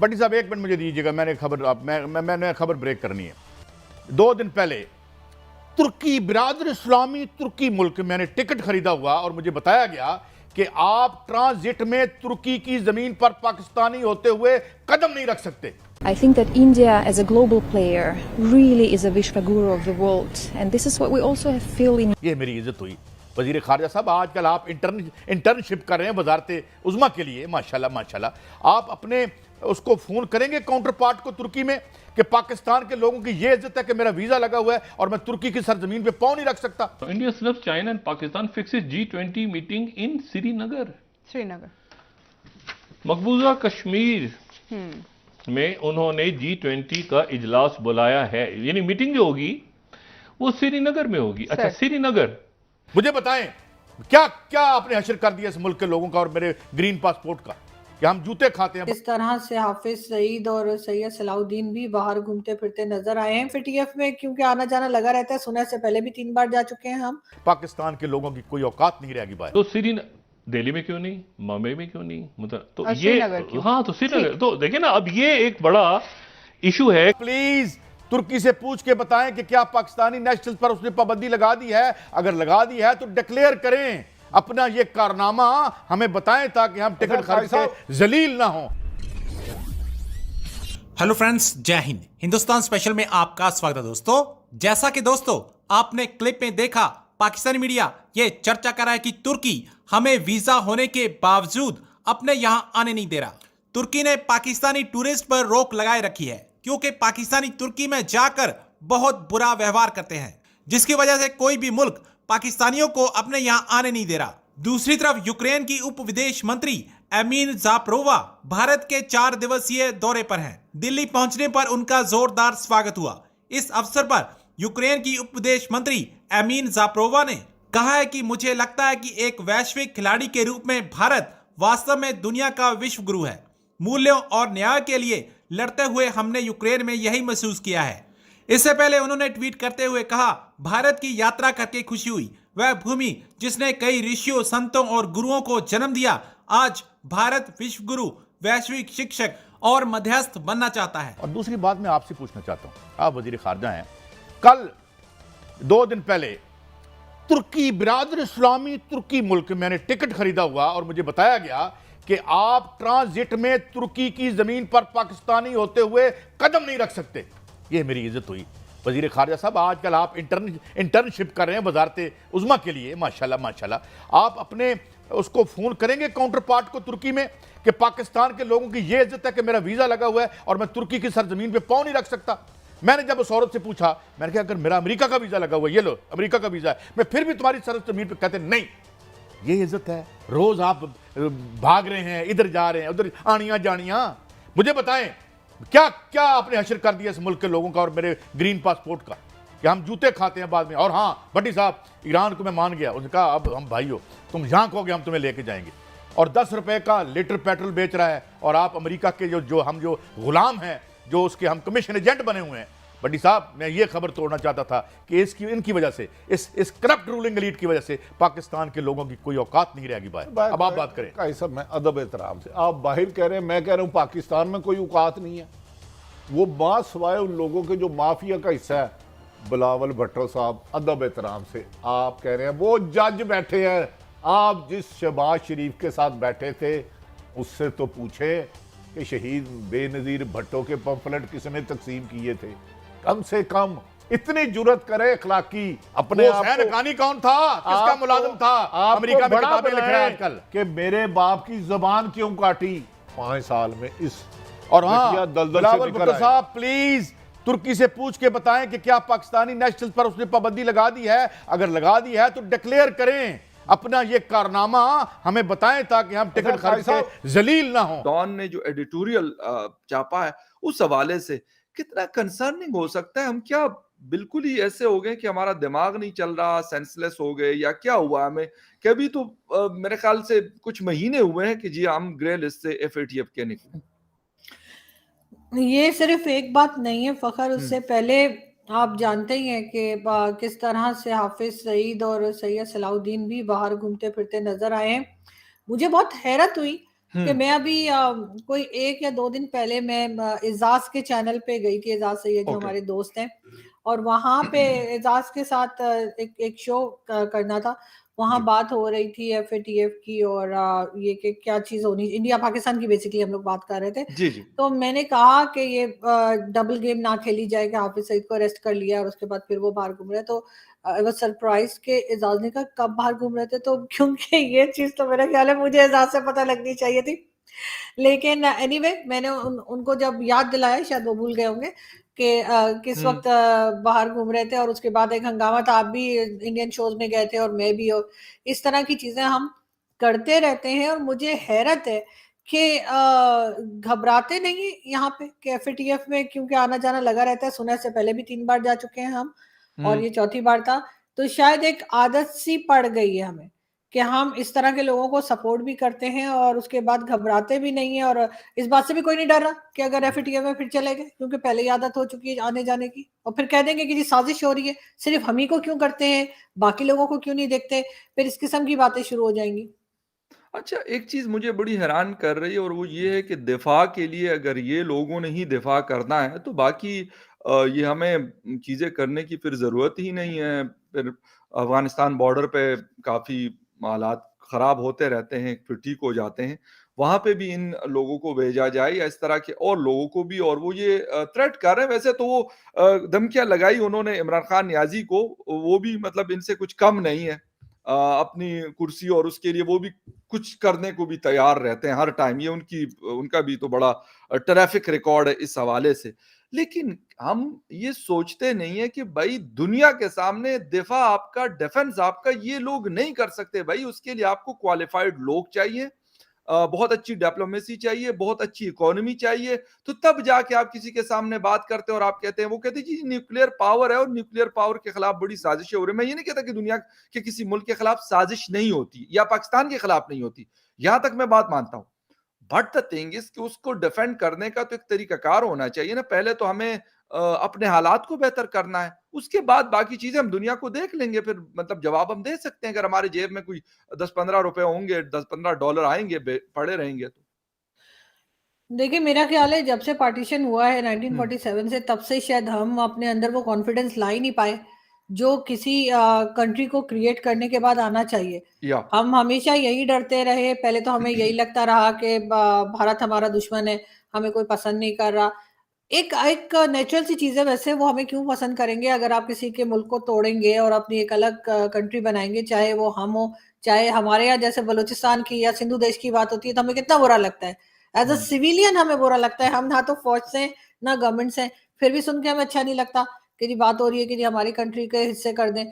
भट्टी साहब एक मिनट मुझे दीजिएगा, मैंने खबर ब्रेक करनी है। 2 दिन पहले तुर्की बिरादर इस्लामी तुर्की मुल्क में मैंने टिकट खरीदा हुआ और मुझे बताया गया कि आप ट्रांजिट में तुर्की की जमीन पर पाकिस्तानी होते हुए कदम नहीं रख सकते। I think that India as a global player really is a Vishwaguru of the world, and this is what we also feel in. ये मेरी इज्जत हुई। वजीर खारजा साहब, आजकल आप इंटर्नशिप कर रहे हैं वजारत उज़्मा के लिए, माशाल्लाह माशाल्लाह। आप अपने उसको फोन करेंगे काउंटर पार्ट को तुर्की में कि पाकिस्तान के लोगों की ये इज्जत है कि मेरा वीजा लगा हुआ है और मैं तुर्की की सरजमीन पे पाँव नहीं रख सकता। India serves China and Pakistan fixes G20 meeting in Srinagar. मकबूजा कश्मीर में उन्होंने G20 का इजलास बुलाया है, यानी मीटिंग जो होगी वो श्रीनगर में होगी। अच्छा, श्रीनगर। मुझे बताएं क्या क्या आपने हशर कर दिया इस मुल्क के लोगों का और मेरे ग्रीन पासपोर्ट का कि हम जूते खाते हैं। इस तरह से हाफिज सईद और सैयद सलाउद्दीन भी बाहर घूमते फिरते नजर आए हैं FATF में, क्योंकि आना जाना लगा रहता है। सुनने से पहले भी 3 बार जा चुके हैं हम। पाकिस्तान के लोगों की कोई औकात नहीं रहेगी बाहर। तो दिल्ली में क्यों नहीं, मुंबई में क्यों नहीं, मतलब तो ये हाँ, तो श्रीनगर तो देखिए ना, अब ये एक बड़ा इशू है। प्लीज तुर्की से पूछ के बताएं कि क्या पाकिस्तानी नेशनल्स पर उसने पाबंदी लगा दी है। अगर लगा दी है तो डिक्लेयर करें अपना ये कारनामा, हमें बताएं ताकि हम टिकट खरीद के जलील ना हो। हेलो फ्रेंड्स, जय हिंद। हिंदुस्तान स्पेशल में आपका स्वागत है दोस्तों। जैसा कि दोस्तों आपने क्लिप में देखा, पाकिस्तानी मीडिया ये चर्चा कर रहा है कि तुर्की हमें वीजा होने के बावजूद अपने यहां आने नहीं दे रहा। तुर्की ने पाकिस्तानी टूरिस्ट पर रोक लगाए रखी है क्योंकि पाकिस्तानी तुर्की में जाकर बहुत बुरा व्यवहार करते हैं, जिसकी वजह से कोई भी मुल्क पाकिस्तानियों को अपने यहां आने नहीं दे रहा। दूसरी तरफ यूक्रेन की उप विदेश मंत्री एमीन ज़ापरोवा भारत के 4 दिवसीय दौरे पर हैं। दिल्ली पहुंचने पर उनका जोरदार स्वागत हुआ। इस अवसर पर यूक्रेन की उप विदेश मंत्री एमीन ज़ापरोवा ने कहा है कि मुझे लगता है कि एक वैश्विक खिलाड़ी के रूप में भारत वास्तव में दुनिया का विश्व गुरु है। मूल्यों और न्याय के लिए लड़ते हुए हमने यूक्रेन में यही महसूस किया है। इससे पहले उन्होंने ट्वीट करते हुए कहा, भारत की यात्रा करके खुशी हुई। वह भूमि जिसने कई ऋषियों, संतों और गुरुओं को जन्म दिया, आज भारत विश्व गुरु, वैश्विक शिक्षक और मध्यस्थ बनना चाहता है। और दूसरी बात मैं आपसे पूछना चाहता हूं, आप वजीर खारजा हैं। कल 2 दिन पहले तुर्की बिरादर इस्लामी तुर्की मुल्क में मैंने टिकट खरीदा हुआ और मुझे बताया गया कि आप ट्रांजिट में तुर्की की जमीन पर पाकिस्तानी होते हुए कदम नहीं रख सकते। ये मेरी इज्जत हुई। वजीर खारजा साहब, आजकल आप इंटर्नशिप कर रहे हैं वजारत उज़्मा के लिए, माशाल्लाह माशाल्लाह। आप अपने उसको फोन करेंगे काउंटर पार्ट को तुर्की में कि पाकिस्तान के लोगों की ये इज्जत है कि मेरा वीजा लगा हुआ है और मैं तुर्की की सरजमीन पे पाँव नहीं रख सकता। मैंने जब उस औरत से पूछा, मैंने कहा अगर मेरा अमेरिका का वीजा लगा हुआ है, ये लो अमेरिका का वीजा है, मैं फिर भी तुम्हारी सरजमीन पे, कहते नहीं ये इज्जत है। रोज आप भाग रहे हैं, इधर जा रहे हैं, उधर आनियां जानियां। मुझे बताएं क्या क्या आपने हशर कर दिया इस मुल्क के लोगों का और मेरे ग्रीन पासपोर्ट का कि हम जूते खाते हैं बाद में। और हाँ भट्टी साहब, ईरान को मैं मान गया, उसने कहा अब हम भाई हो, तुम जहां कहोगे हम तुम्हें लेके जाएंगे। और 10 रुपए का लीटर पेट्रोल बेच रहा है और आप अमेरिका के जो गुलाम हैं, जो उसके हम कमीशन एजेंट बने हुए हैं। भट्टी साहब, मैं ये खबर तोड़ना चाहता था कि इनकी वजह से, इस करप्ट रूलिंग एलीट की वजह से पाकिस्तान के लोगों की कोई औकात नहीं रहेगी बाहर। अब आप बात करें। काई साहब, मैं अदब एहतराम से, आप बाहर कह रहे हैं, मैं कह रहा हूं पाकिस्तान में कोई औकात नहीं है। वो बात सवाए उन लोगों के जो माफिया का हिस्सा है, बिलावल भुट्टो साहब, अदब एहतराम से आप कह रहे हैं वो जज बैठे हैं। आप जिस शहबाज शरीफ के साथ बैठे थे उससे तो पूछे कि शहीद बेनजीर भुट्टो के पंफलेट किसने तकसीम किए थे। कम से कम इतनी जुर्रत करे अखलाकी अपने आप को। हकानी कौन था, किसका मुलाजिम था? अमेरिका में किताबें लिख रहा है आजकल कि मेरे बाप की जबान क्यों काटी 5 साल में इस। और हाँ, बिलावल भुट्टो साहब प्लीज तुर्की से पूछ के बताएं कि क्या पाकिस्तानी नेशनल्स पर उसने पाबंदी लगा दी है। अगर लगा दी है तो डिक्लेयर करें अपना ये कारनामा, हमें बताएं ताकि हम टिकट खरीद के जलील ना हो। डॉन ने जो एडिटोरियल छापा है उस हवाले से कितना कंसर्निंग हो सकता है। हम क्या बिल्कुल ही ऐसे हो गए कि हमारा दिमाग नहीं चल रहा, सेंसलेस हो गए या क्या हुआ हमें? कभी तो मेरे ख्याल से कुछ महीने हुए हैं कि जी हम ग्रे लिस्ट से FATF के निकले। ये सिर्फ एक बात नहीं है फखर, उससे पहले आप जानते ही हैं कि किस तरह से हाफिज सईद और सैयद सलाउद्दीन भी बाहर घूमते फिरते नजर आए हैं। मुझे बहुत हैरत हुई कि मैं अभी कोई 1 या 2 दिन पहले मैं एजाज के चैनल पे गई थी, एजाज सैयद जो ओके। हमारे दोस्त हैं, और वहां पे एजाज के साथ एक शो करना था। वहां जी। बात हो रही थी FATF की, और ये कि क्या चीज होनी, इंडिया पाकिस्तान की बेसिकली हम लोग बात कर रहे थे। जी, जी। तो मैंने कहा कि ये डबल गेम ना खेली जाए कि हाफिज सईद को अरेस्ट कर लिया और उसके बाद फिर वो बाहर घूम रहे। तो आई वाज सरप्राइज के एजाज ने कहा कब बाहर घूम रहे थे, तो क्योंकि ये चीज तो मेरा ख्याल है मुझे एजाज से पता लगनी चाहिए थी। लेकिन एनीवे मैंने उनको जब याद दिलाया, शायद वो भूल गए होंगे कि किस वक्त बाहर घूम रहे थे, और उसके बाद एक हंगामा था, आप भी इंडियन शोज में गए थे और मैं भी, और इस तरह की चीजें हम करते रहते हैं। और मुझे हैरत है कि घबराते नहीं है यहाँ पे कि FATF में, क्योंकि आना जाना लगा रहता है, सुनने से पहले भी 3 बार जा चुके हैं हम, और ये चौथी बार था। तो शायद एक आदत सी पड़ गई है हमें कि हम इस तरह के लोगों को सपोर्ट भी करते हैं और उसके बाद घबराते भी नहीं है, और इस बात से भी कोई नहीं डर रहा कि अगर FATF में फिर चले गए, क्योंकि पहले ही आदत हो चुकी है आने जाने की, और फिर कह देंगे कि जी साजिश हो रही है, सिर्फ हम ही को क्यों करते हैं, बाकी लोगों को क्यों नहीं देखते, फिर इस किस्म की बातें शुरू हो जाएंगी। अच्छा, एक चीज़ मुझे बड़ी हैरान कर रही है और वो ये है कि दिफ़ा के लिए अगर ये लोगों ने ही दिफ़ा करना है तो बाकी ये हमें चीज़ें करने की फिर ज़रूरत ही नहीं है। फिर अफ़गानिस्तान बॉर्डर पे काफ़ी हालात ख़राब होते रहते हैं, फिर ठीक हो जाते हैं। वहाँ पे भी इन लोगों को भेजा जाए या इस तरह के और लोगों को भी, और वो ये थ्रेट कर रहे हैं। वैसे तो वो धमकियाँ लगाई उन्होंने इमरान खान नियाज़ी को, वो भी मतलब इनसे कुछ कम नहीं है। अपनी कुर्सी और उसके लिए वो भी कुछ करने को भी तैयार रहते हैं हर टाइम। ये उनका भी तो बड़ा ट्रैफिक रिकॉर्ड है इस हवाले से। लेकिन हम ये सोचते नहीं है कि भाई दुनिया के सामने दिफा आपका, डिफेंस आपका ये लोग नहीं कर सकते भाई। उसके लिए आपको क्वालिफाइड लोग चाहिए, बहुत अच्छी डिप्लोमेसी चाहिए, बहुत अच्छी इकोनॉमी चाहिए, तो तब जाके आप किसी के सामने बात करते हैं और आप कहते हैं, वो कहते हैं जी न्यूक्लियर पावर है और न्यूक्लियर पावर के खिलाफ बड़ी साजिशें हो रही है। मैं ये नहीं कहता कि दुनिया के किसी मुल्क के खिलाफ साजिश नहीं होती या पाकिस्तान के खिलाफ नहीं होती, यहां तक मैं बात मानता हूं। बट द थिंग इज कि उसको डिफेंड करने का तो एक तरीकाकार होना चाहिए ना। पहले तो हमें अपने हालात को बेहतर करना है, उसके बाद बाकी चीजें हम दुनिया को देख लेंगे। फिर मतलब जवाब हम दे सकते हैं, अगर हमारे जेब में कोई 10-15 रुपए होंगे, 10-15 डॉलर आएंगे पड़े रहेंगे तो। देखिए, मेरा ख्याल है जब से पार्टीशन हुआ है 1947 से, तब से शायद हम अपने अंदर वो कॉन्फिडेंस ला ही नहीं पाए जो किसी कंट्री को क्रिएट करने के बाद आना चाहिए। या हम हमेशा यही डरते रहे, पहले तो हमें यही लगता रहा कि भारत हमारा दुश्मन है, हमें कोई पसंद नहीं कर रहा। एक एक नेचुरल सी चीज़ है, वैसे वो हमें क्यों पसंद करेंगे अगर आप किसी के मुल्क को तोड़ेंगे और अपनी एक अलग कंट्री बनाएंगे, चाहे वो हम हो, चाहे हमारे यहाँ जैसे बलूचिस्तान की या सिंधु देश की बात होती है, तो हमें कितना बुरा लगता है। एज अ सिविलियन हमें बुरा लगता है, हम ना तो फौज से हैं, ना गवर्नमेंट से हैं, फिर भी सुन के हमें अच्छा नहीं लगता कि जी बात हो रही है कि जी हमारी कंट्री के हिस्से कर दें।